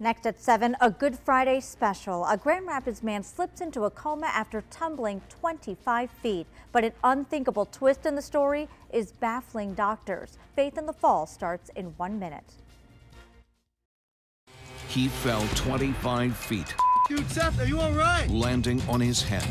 Next at 7, a Good Friday special. A Grand Rapids man slips into a coma after tumbling 25 feet. But an unthinkable twist in the story is baffling doctors. Faith in the Fall starts in 1 minute. He fell 25 feet. Dude, Seth, are you all right? Landing on his head,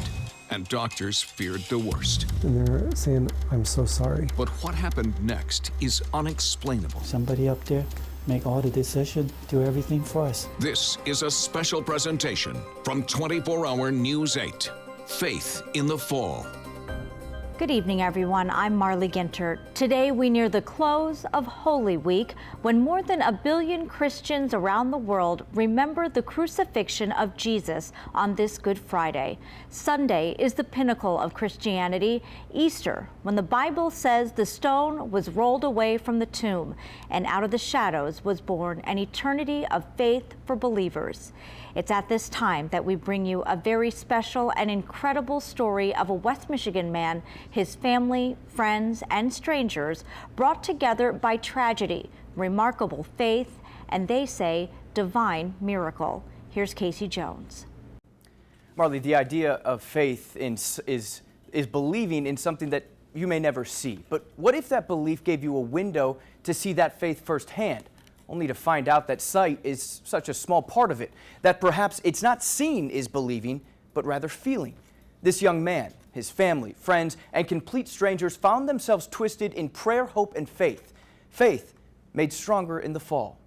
and doctors feared the worst. And they're saying, I'm so sorry. But what happened next is unexplainable. Somebody up there make all the decisions, do everything for us. This is a special presentation from 24-Hour News 8, Faith in the Fall. Good evening, everyone. I'm Marley Gintert. Today, we near the close of Holy Week, when more than 1 billion Christians around the world remember the crucifixion of Jesus on this Good Friday. Sunday is the pinnacle of Christianity. Easter, when the Bible says the stone was rolled away from the tomb, and out of the shadows was born an eternity of faith for believers. It's at this time that we bring you a very special and incredible story of a West Michigan man, his family, friends, and strangers brought together by tragedy, remarkable faith, and they say divine miracle. Here's Casey Jones. Marley, the idea of faith is believing in something that you may never see. But what if that belief gave you a window to see that faith firsthand? Only to find out that sight is such a small part of it, that perhaps it's not seeing is believing, but rather feeling. This young man, his family, friends, and complete strangers found themselves twisted in prayer, hope, and faith. Faith made stronger in the fall.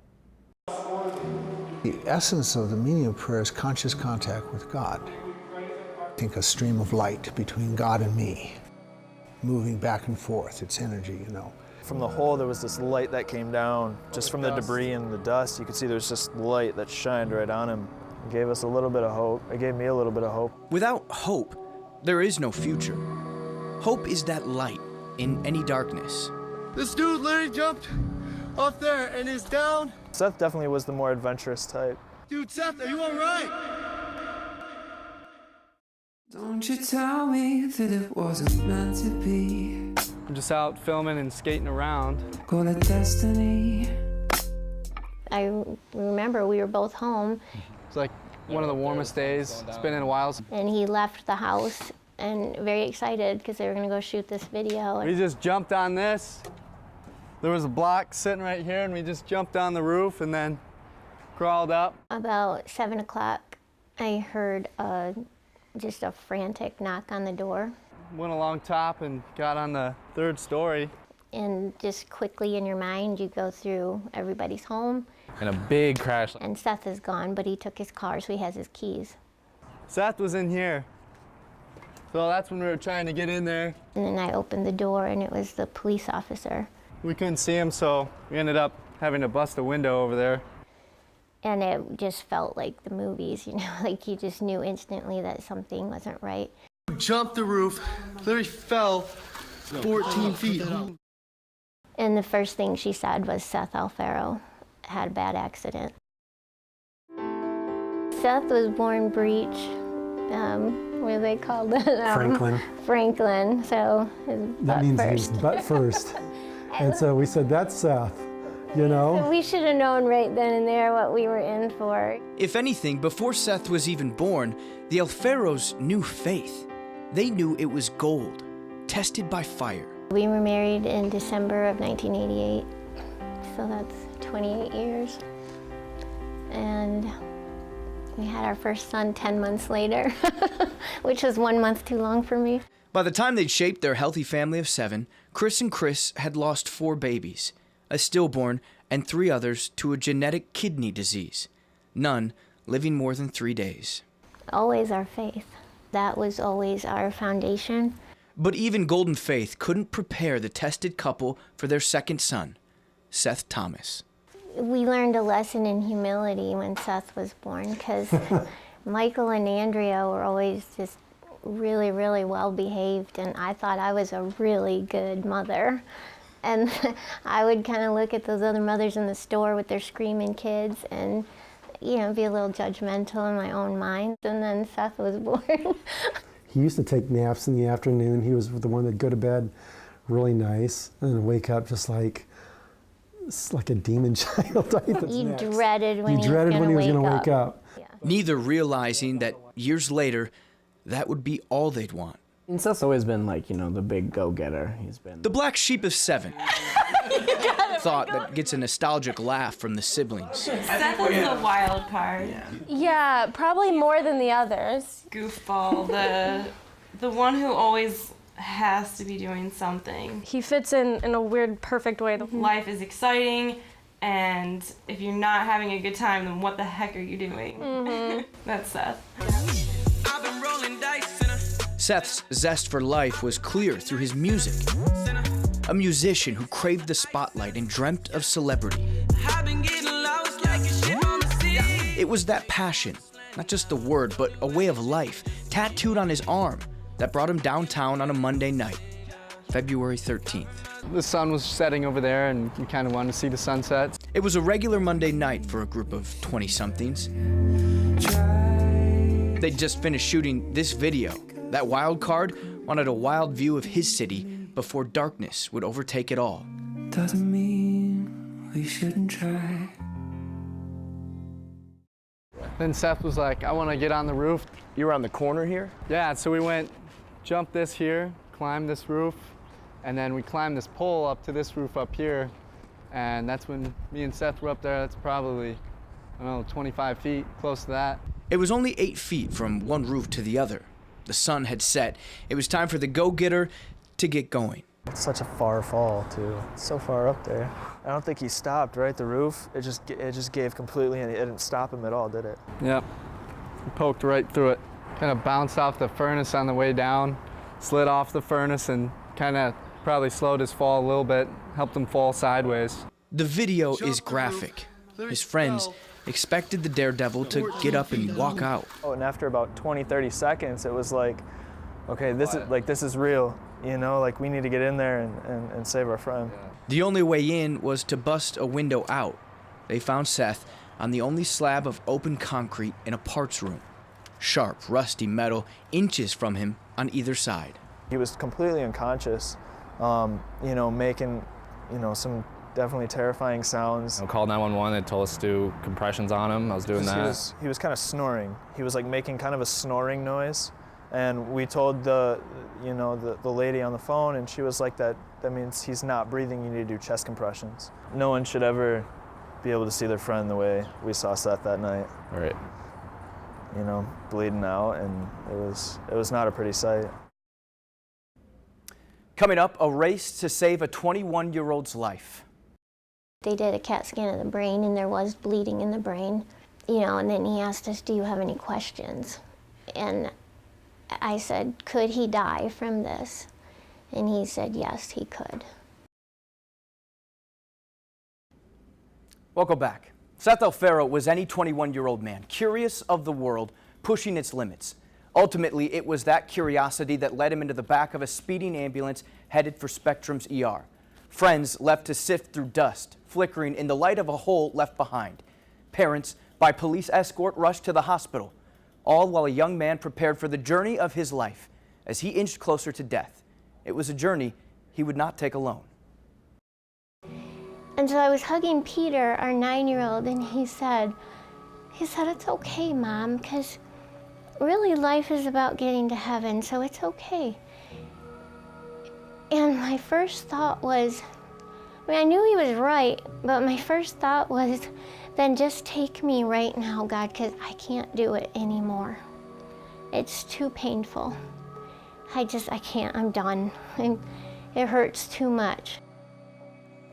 The essence of the meaning of prayer is conscious contact with God. Think a stream of light between God and me, moving back and forth, its energy, you know. From the hole, there was this light that came down, just from the debris and the dust. You could see there's just light that shined right on him. It gave us a little bit of hope. It gave me a little bit of hope. Without hope, there is no future. Hope is that light in any darkness. This dude literally jumped up there and is down. Seth definitely was the more adventurous type. Dude, Seth, are you all right? Don't you tell me that it wasn't meant to be. I'm just out filming and skating around. Call it destiny. I remember we were both home. It's like one of the warmest days. It's been in a while. And he left the house and very excited because they were going to go shoot this video. We just jumped on this. There was a block sitting right here, and we just jumped on the roof and then crawled up. About 7 o'clock, I heard just a frantic knock on the door. Went along top and got on the 3rd story. And just quickly in your mind, you go through everybody's home. And a big crash. And Seth is gone, but he took his car, so he has his keys. Seth was in here. So that's when we were trying to get in there. And then I opened the door, and it was the police officer. We couldn't see him, so we ended up having to bust a window over there. And it just felt like the movies, you know, like you just knew instantly that something wasn't right. Jumped the roof, literally fell 14 feet. And the first thing she said was Seth Alfaro had a bad accident. Seth was born breech, what do they call it? Franklin. Franklin, so his that butt means first. his butt first. And so we said, that's Seth, you know? So we should have known right then and there what we were in for. If anything, before Seth was even born, the Alfaros knew faith. They knew it was gold, tested by fire. We were married in December of 1988, so that's 28 years. And we had our first son 10 months later, which was 1 month too long for me. By the time they'd shaped their healthy family of 7, Chris and Chris had lost 4 babies, a stillborn, and 3 others to a genetic kidney disease, none living more than 3 days. Always our faith. That was always our foundation. But even Golden Faith couldn't prepare the tested couple for their second son, Seth Thomas. We learned a lesson in humility when Seth was born, because Michael and Andrea were always just really, really well behaved, and I thought I was a really good mother. And I would kind of look at those other mothers in the store with their screaming kids and, you know, be a little judgmental in my own mind. And then Seth was born. He used to take naps in the afternoon. He was the one that'd go to bed really nice and then wake up just like it's like a demon child. You dreaded when he was dreaded going when he was to going to wake up. Neither realizing that years later, that would be all they'd want. And Seth's always been like, you know, the big go-getter. He's been the black sheep of 7. Thought that gets a nostalgic laugh from the siblings. Seth is the wild card. Yeah, probably more than the others. Goofball, the one who always has to be doing something. He fits in a weird, perfect way. Life is exciting, and if you're not having a good time, then what the heck are you doing? That's Seth. Seth's zest for life was clear through his music. A musician who craved the spotlight and dreamt of celebrity. It was that passion, not just the word, but a way of life, tattooed on his arm, that brought him downtown on a Monday night, February 13th. The sun was setting over there, and we kind of wanted to see the sunset. It was a regular Monday night for a group of 20-somethings. They'd just finished shooting this video. That wild card wanted a wild view of his city before darkness would overtake it all. Doesn't mean we shouldn't try. Then Seth was like, I want to get on the roof. You were on the corner here? Yeah, so we went, jumped this here, climbed this roof, and then we climbed this pole up to this roof up here. And that's when me and Seth were up there. That's probably, I don't know, 25 feet, close to that. It was only 8 feet from one roof to the other. The sun had set. It was time for the go-getter to get going. It's such a far fall, too. It's so far up there. I don't think he stopped, right? The roof, it just gave completely, and it didn't stop him at all, did it? Yep. He poked right through it. Kind of bounced off the furnace on the way down, slid off the furnace, and kind of probably slowed his fall a little bit, helped him fall sideways. The video is graphic. His friends expected the daredevil to get up and walk out. Oh, and after about 20, 30 seconds, it was like, okay, this is real. You know, like we need to get in there and save our friend. The only way in was to bust a window out. They found Seth on the only slab of open concrete in a parts room. Sharp, rusty metal inches from him on either side. He was completely unconscious, you know, making, you know, some definitely terrifying sounds. I called 911. They told us to do compressions on him. I was doing that. He was kind of snoring. He was like making kind of a snoring noise. And we told the lady on the phone, and she was like, that means he's not breathing, you need to do chest compressions. No one should ever be able to see their friend the way we saw Seth that night. Right. You know, bleeding out, and it was not a pretty sight. Coming up, a race to save a 21-year-old's life. They did a CAT scan of the brain, and there was bleeding in the brain. You know, and then he asked us, do you have any questions? And I said, could he die from this? And he said, yes, he could. Welcome back. Seth Alfaro was any 21-year-old man, curious of the world, pushing its limits. Ultimately, it was that curiosity that led him into the back of a speeding ambulance headed for Spectrum's ER. Friends left to sift through dust, flickering in the light of a hole left behind. Parents, by police escort, rushed to the hospital, all while a young man prepared for the journey of his life as he inched closer to death. It was a journey he would not take alone. And so I was hugging Peter, our 9-year-old, and he said, it's okay, Mom, because really life is about getting to heaven, so it's okay. And my first thought was, I knew he was right, but my first thought was, then just take me right now, God, because I can't do it anymore. It's too painful. I can't, I'm done. It hurts too much.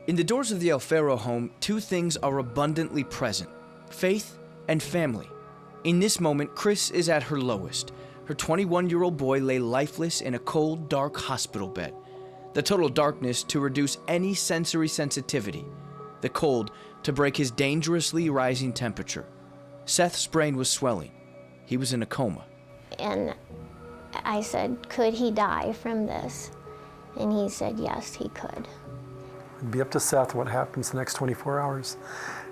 In the doors of the Alfaro home, two things are abundantly present: faith and family. In this moment, Chris is at her lowest. Her 21-year-old boy lay lifeless in a cold, dark hospital bed. The total darkness to reduce any sensory sensitivity. The cold to break his dangerously rising temperature. Seth's brain was swelling. He was in a coma. And I said, could he die from this? And he said, yes, he could. It'd be up to Seth what happens the next 24 hours.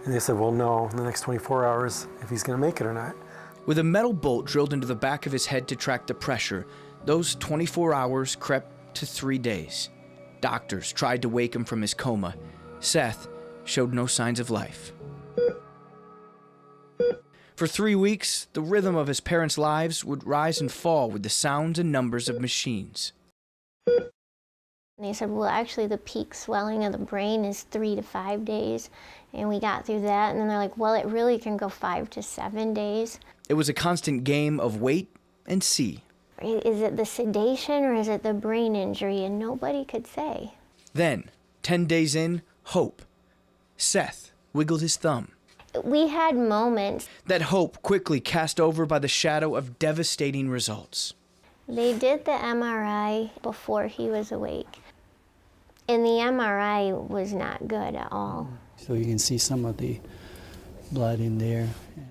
And they said, well, no, in the next 24 hours, if he's going to make it or not. With a metal bolt drilled into the back of his head to track the pressure, those 24 hours crept to 3 days. Doctors tried to wake him from his coma. Seth showed no signs of life. For 3 weeks, the rhythm of his parents' lives would rise and fall with the sounds and numbers of machines. And they said, well, actually, the peak swelling of the brain is 3 to 5 days. And we got through that. And then they're like, well, it really can go 5 to 7 days. It was a constant game of wait and see. Is it the sedation or is it the brain injury? And nobody could say. Then, 10 days in, hope. Seth wiggled his thumb. We had moments. That hope quickly cast over by the shadow of devastating results. They did the MRI before he was awake. And the MRI was not good at all. So you can see some of the blood in there.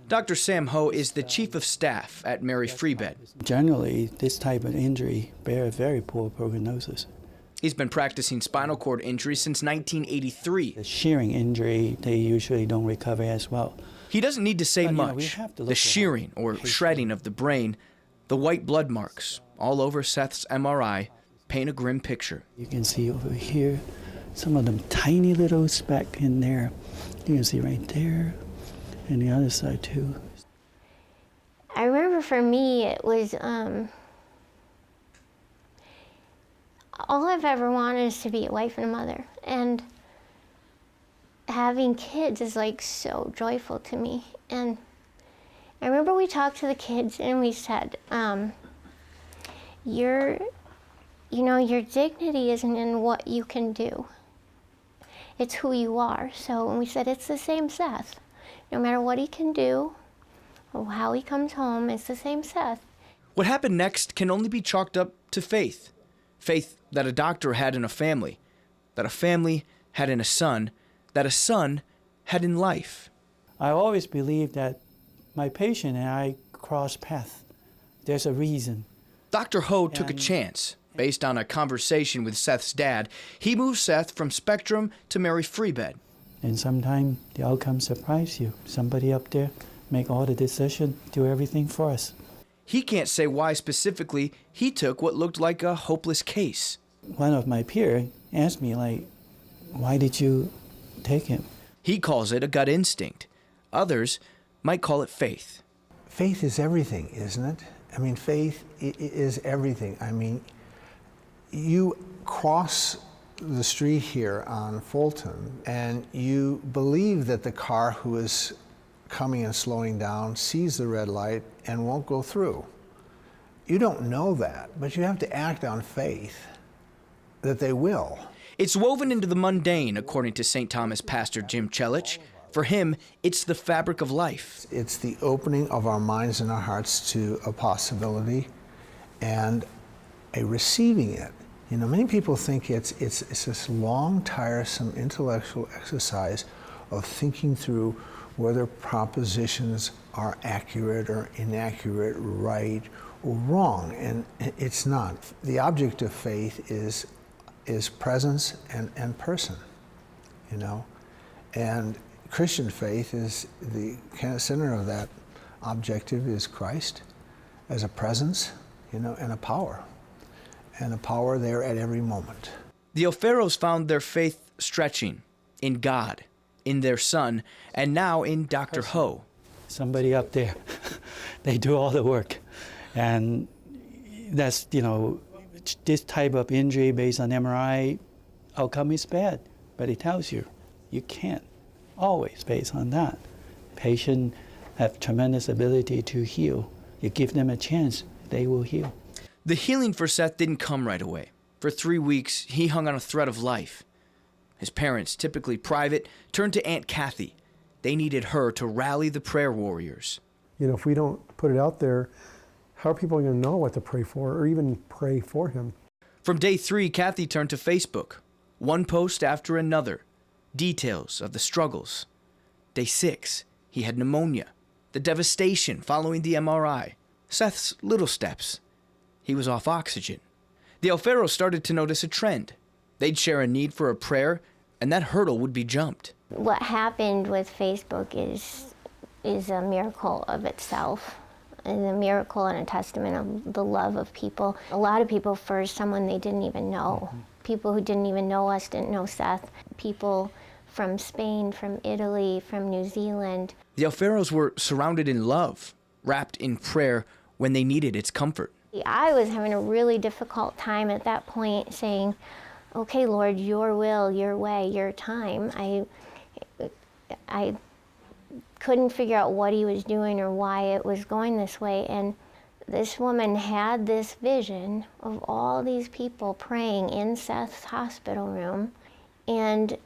Dr. Sam Ho is the chief of staff at Mary Free Bed. Generally, this type of injury bears very poor prognosis. He's been practicing spinal cord injuries since 1983. The shearing injury, they usually don't recover as well. He doesn't need to say But, much. The shearing or shredding of the brain, the white blood marks all over Seth's MRI paint a grim picture. You can see over here, some of them tiny little speck in there. You can see right there, and the other side too. I remember for me, it was, all I've ever wanted is to be a wife and a mother. And having kids is like so joyful to me. And I remember we talked to the kids and we said, your dignity isn't in what you can do. It's who you are. So when we said it's the same Seth, no matter what he can do or how he comes home, it's the same Seth. What happened next can only be chalked up to faith. Faith that a doctor had in a family, that a family had in a son, that a son had in life. I always believed that my patient and I cross paths. There's a reason. Dr. Ho took a chance. Based on a conversation with Seth's dad, he moved Seth from Spectrum to Mary Free Bed. And sometimes the outcome surprise you. Somebody up there make all the decision, do everything for us. He can't say why specifically he took what looked like a hopeless case. One of my peers asked me, like, why did you take him? He calls it a gut instinct. Others might call it faith. Faith is everything, isn't it? I mean, faith is everything. I mean, you cross the street here on Fulton and you believe that the car who is coming and slowing down sees the red light and won't go through. You don't know that, but you have to act on faith that they will. It's woven into the mundane, according to St. Thomas pastor Jim Chelich. For him, it's the fabric of life. It's the opening of our minds and our hearts to a possibility and a receiving it. You know, many people think it's this long, tiresome intellectual exercise of thinking through whether propositions are accurate or inaccurate, right or wrong, and it's not. The object of faith is presence and person, you know, and Christian faith is the kind of center of that objective is Christ as a presence, you know, and a power there at every moment. The O'Farrells found their faith stretching in God, in their son, and now in Dr. Ho. Somebody up there, they do all the work. And that's, you know, this type of injury based on MRI, outcome is bad. But it tells you, you can't always based on that. Patients have tremendous ability to heal. You give them a chance, they will heal. The healing for Seth didn't come right away. For 3 weeks, he hung on a thread of life. His parents, typically private, turned to Aunt Kathy. They needed her to rally the prayer warriors. You know, if we don't put it out there, how are people going to know what to pray for or even pray for him? From day 3, Kathy turned to Facebook. One post after another. Details of the struggles. Day 6, he had pneumonia. The devastation following the MRI. Seth's little steps. He was off oxygen. The O'Farrells started to notice a trend. They'd share a need for a prayer, and that hurdle would be jumped. What happened with Facebook is a miracle of itself. And a miracle and a testament of the love of people. A lot of people for someone they didn't even know. People who didn't even know us didn't know Seth. People from Spain, from Italy, from New Zealand. The Alferos were surrounded in love, wrapped in prayer when they needed its comfort. I was having a really difficult time at that point saying, okay, Lord, your will, your way, your time. I couldn't figure out what he was doing or why it was going this way. And this woman had this vision of all these people praying in Seth's hospital room. And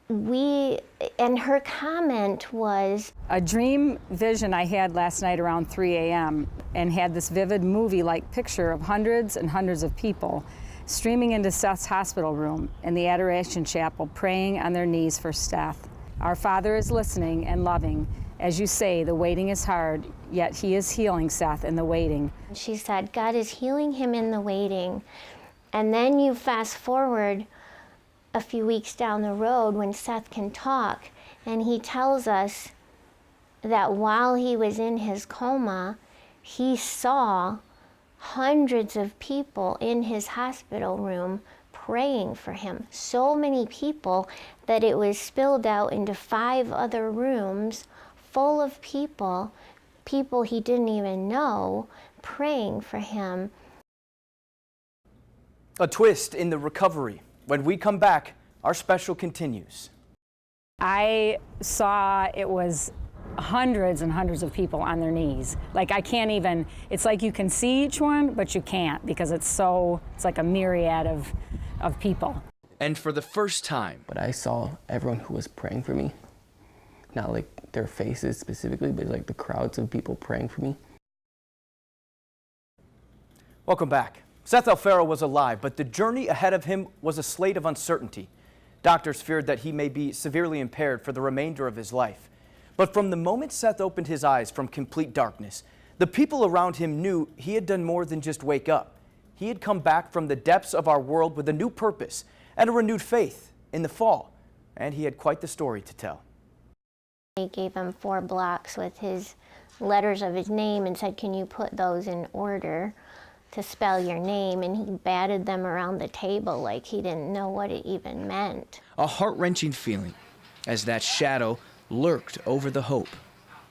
her comment was, a dream vision I had last night around 3 a.m. and had this vivid movie-like picture of hundreds and hundreds of people streaming into Seth's hospital room in the Adoration Chapel, praying on their knees for Seth. Our Father is listening and loving. As you say, the waiting is hard, yet he is healing Seth in the waiting. She said, God is healing him in the waiting. And then you fast forward a few weeks down the road when Seth can talk, and he tells us that while he was in his coma, he saw hundreds of people in his hospital room praying for him. So many people that it was spilled out into 5 other rooms full of people he didn't even know, praying for him. A twist in the recovery. When we come back, our special continues. I saw it was hundreds and hundreds of people on their knees. Like I can't even, it's like you can see each one, but you can't because it's like a myriad of people. And for the first time. But I saw everyone who was praying for me. Not like their faces specifically, but like the crowds of people praying for me. Welcome back. Seth Alfero was alive, but the journey ahead of him was a slate of uncertainty. Doctors feared that he may be severely impaired for the remainder of his life. But from the moment Seth opened his eyes from complete darkness, the people around him knew he had done more than just wake up. He had come back from the depths of our world with a new purpose and a renewed faith in the fall, and he had quite the story to tell. He gave him 4 blocks with his letters of his name and said, can you put those in order to spell your name? And he batted them around the table like he didn't know what it even meant. A heart-wrenching feeling as that shadow lurked over the hope.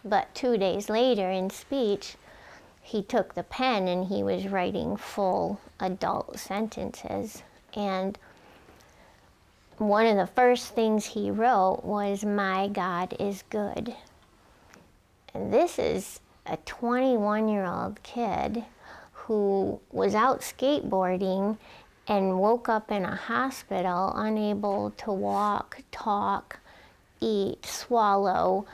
But 2 days later in speech, he took the pen and he was writing full adult sentences. And one of the first things he wrote was, my God is good. And this is a 21-year-old kid who was out skateboarding and woke up in a hospital unable to walk, talk, eat, swallow,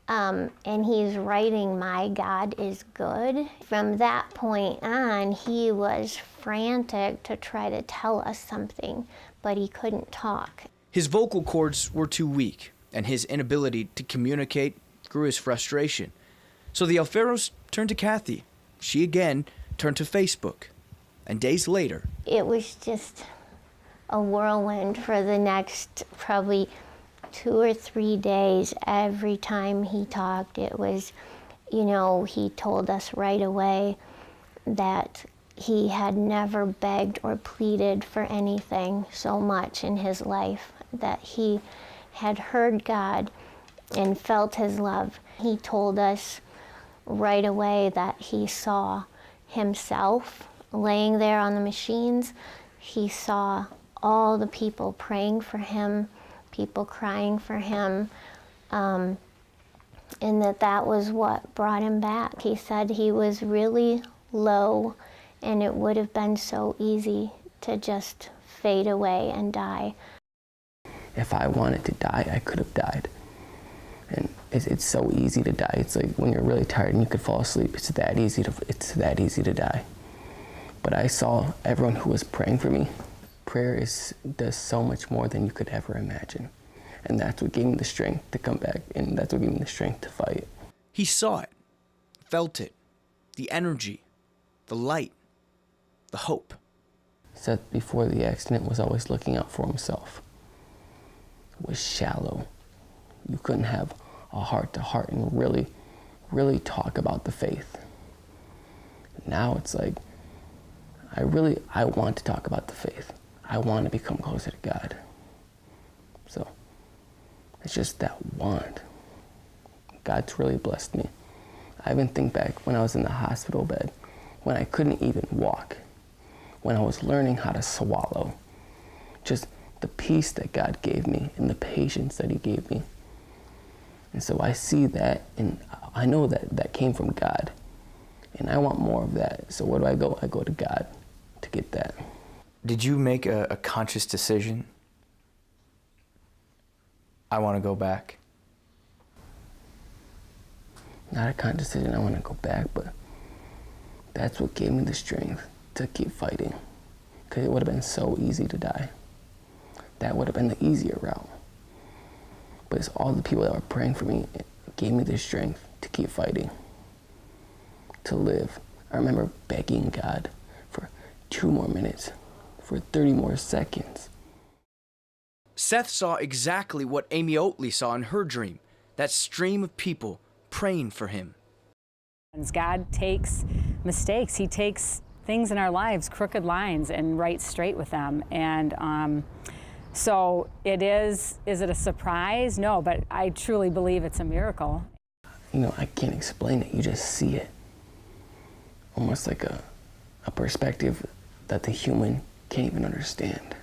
and he's writing, my God is good. From that point on, he was frantic to try to tell us something, but he couldn't talk. His vocal cords were too weak, and his inability to communicate grew his frustration. So the Alferos turned to Kathy. She again turned to Facebook. And days later, it was just a whirlwind for the next probably 2 or 3 days. Every time he talked, it was, he told us right away that he had never begged or pleaded for anything so much in his life, that he had heard God and felt his love. He told us right away that he saw himself laying there on the machines. He saw all the people praying for him, people crying for him, and that was what brought him back. He said he was really low, and it would have been so easy to just fade away and die. If I wanted to die, I could have died. And it's so easy to die. It's like when you're really tired and you could fall asleep, it's that easy to die. But I saw everyone who was praying for me. Prayer does so much more than you could ever imagine. And that's what gave me the strength to come back, and that's what gave me the strength to fight. he saw it, felt it, the energy, the light, the hope. Seth, before the accident, was always looking out for himself. Was shallow. You couldn't have a heart-to-heart and really talk about the faith. Now it's like, I want to talk about the faith. I want to become closer to God. So It's just that want. God's really blessed me. I even think back when I was in the hospital bed, when I couldn't even walk, when I was learning how to swallow. Just the peace that God gave me and the patience that he gave me. And so I see that, and I know that that came from God. And I want more of that. So where do I go? I go to God to get that. Did you make a conscious decision? I want to go back. Not a conscious decision, I want to go back, but that's what gave me the strength to keep fighting. Because it would have been so easy to die. That would have been the easier route. But it's all the people that were praying for me, it gave me the strength to keep fighting, to live. I remember begging God for 2 more minutes, for 30 more seconds. Seth saw exactly what Amy Oatley saw in her dream, that stream of people praying for him. God takes mistakes. He takes things in our lives, crooked lines, and right straight with them. And so it is it a surprise? No, but I truly believe it's a miracle. You know, I can't explain it, you just see it. Almost like a perspective that the human can't even understand.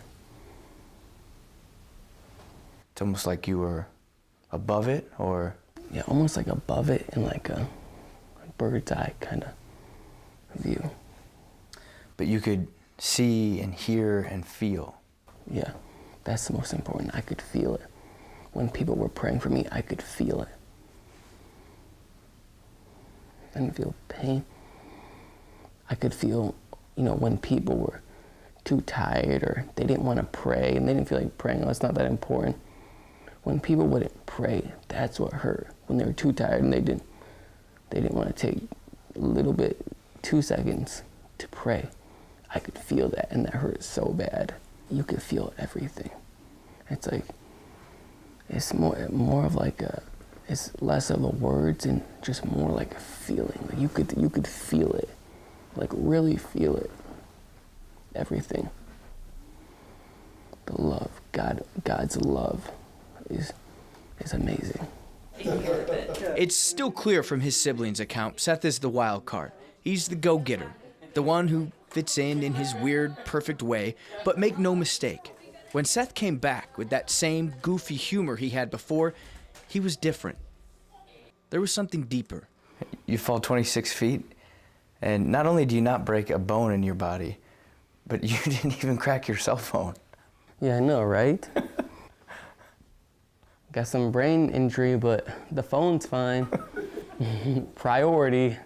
It's almost like you were above it, or? Yeah, almost like above it in like a bird's eye kind of view. But you could see and hear and feel. Yeah, that's the most important. I could feel it. When people were praying for me, I could feel it. I didn't feel pain. I could feel, you know, when people were too tired or they didn't want to pray and they didn't feel like praying, oh, it's not that important. When people wouldn't pray, that's what hurt. When they were too tired and they didn't want to take a little bit, 2 seconds to pray. I could feel that, and that hurt so bad. You could feel everything. It's like, it's more of like it's less of the words and just more like a feeling. Like you could feel it, like really feel it. Everything. The love, God's love is amazing. It's still clear from his siblings' account, Seth is the wild card. He's the go-getter, the one who fits in his weird, perfect way. But make no mistake, when Seth came back with that same goofy humor he had before, he was different. There was something deeper. You fall 26 feet, and not only do you not break a bone in your body, but you didn't even crack your cell phone. Yeah, I know, right? Got some brain injury, but the phone's fine. Priority.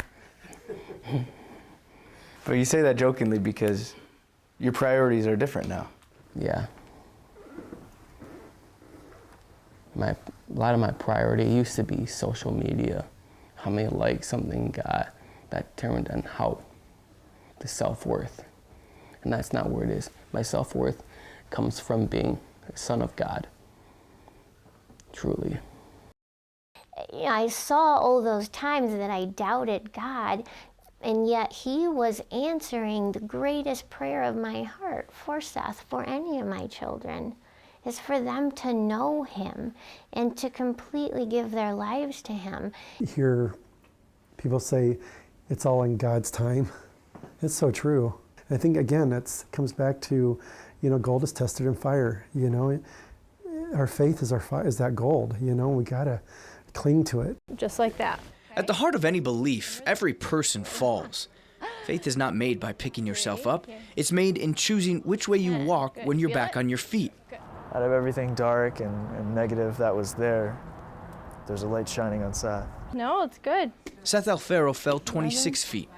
But you say that jokingly because your priorities are different now. Yeah. A lot of my priority used to be social media. How many likes something got, that turned on how the self-worth. And that's not where it is. My self-worth comes from being a son of God. Truly. I saw all those times that I doubted God, and yet he was answering the greatest prayer of my heart for Seth, for any of my children, is for them to know him and to completely give their lives to him. You hear people say it's all in God's time. It's so true. I think, again, it comes back to, you know, gold is tested in fire. You know, our faith is that gold. You know, we gotta cling to it. Just like that. At the heart of any belief, every person falls. Faith is not made by picking yourself up. It's made in choosing which way you walk when you're back on your feet. Out of everything dark and negative that was there, there's a light shining on Seth. No, it's good. Seth Alfaro fell 26 feet.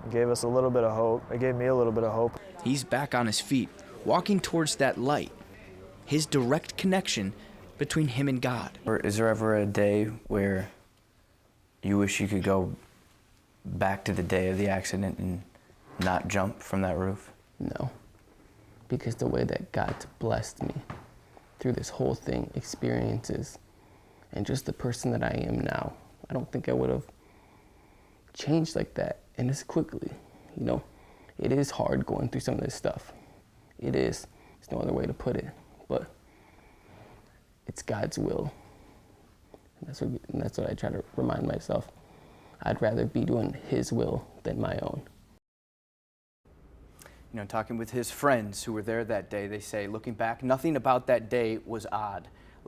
It gave us a little bit of hope. It gave me a little bit of hope. He's back on his feet, walking towards that light, his direct connection between him and God. Or is there ever a day where you wish you could go back to the day of the accident and not jump from that roof? No, because the way that God's blessed me through this whole thing, experiences, and just the person that I am now, I don't think I would have changed like that and this quickly. You know, it is hard going through some of this stuff. It is. There's no other way to put it, but it's God's will That's what I try to remind myself. I'd rather be doing His will than my own. You know, talking with his friends who were there that day, they say, looking back, nothing about that day was odd.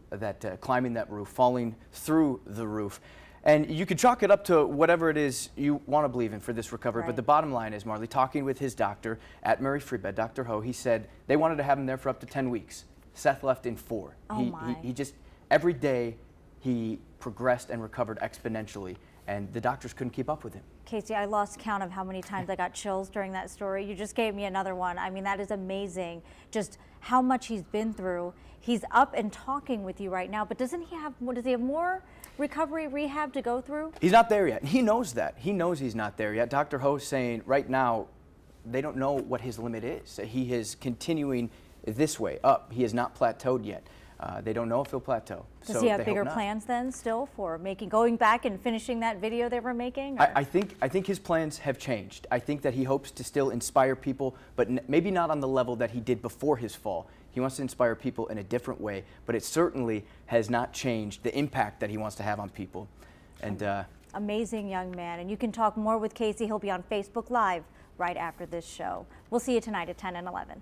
That climbing that roof, falling through the roof. And you could chalk it up to whatever it is you want to believe in for this recovery. Right. But the bottom line is, Marley, talking with his doctor at Murray Free Bed, Dr. Ho, he said they wanted to have him there for up to 10 weeks. Seth left in 4. He just, every day he progressed and recovered exponentially, and the doctors couldn't keep up with him. Casey, I lost count of how many times I got chills during that story. You just gave me another one. I mean, that is amazing. Just how much he's been through. He's up and talking with you right now, but does he have more recovery rehab to go through? He's not there yet. He knows that. He knows he's not there yet. Dr. Ho's saying right now they don't know what his limit is. He is continuing this way up. He has not plateaued yet. They don't know if he'll plateau. Does he have bigger plans then still for going back and finishing that video they were making? I think his plans have changed. I think that he hopes to still inspire people, but maybe not on the level that he did before his fall. He wants to inspire people in a different way, but it certainly has not changed the impact that he wants to have on people. And amazing young man. And you can talk more with Casey. He'll be on Facebook Live right after this show. We'll see you tonight at 10 and 11.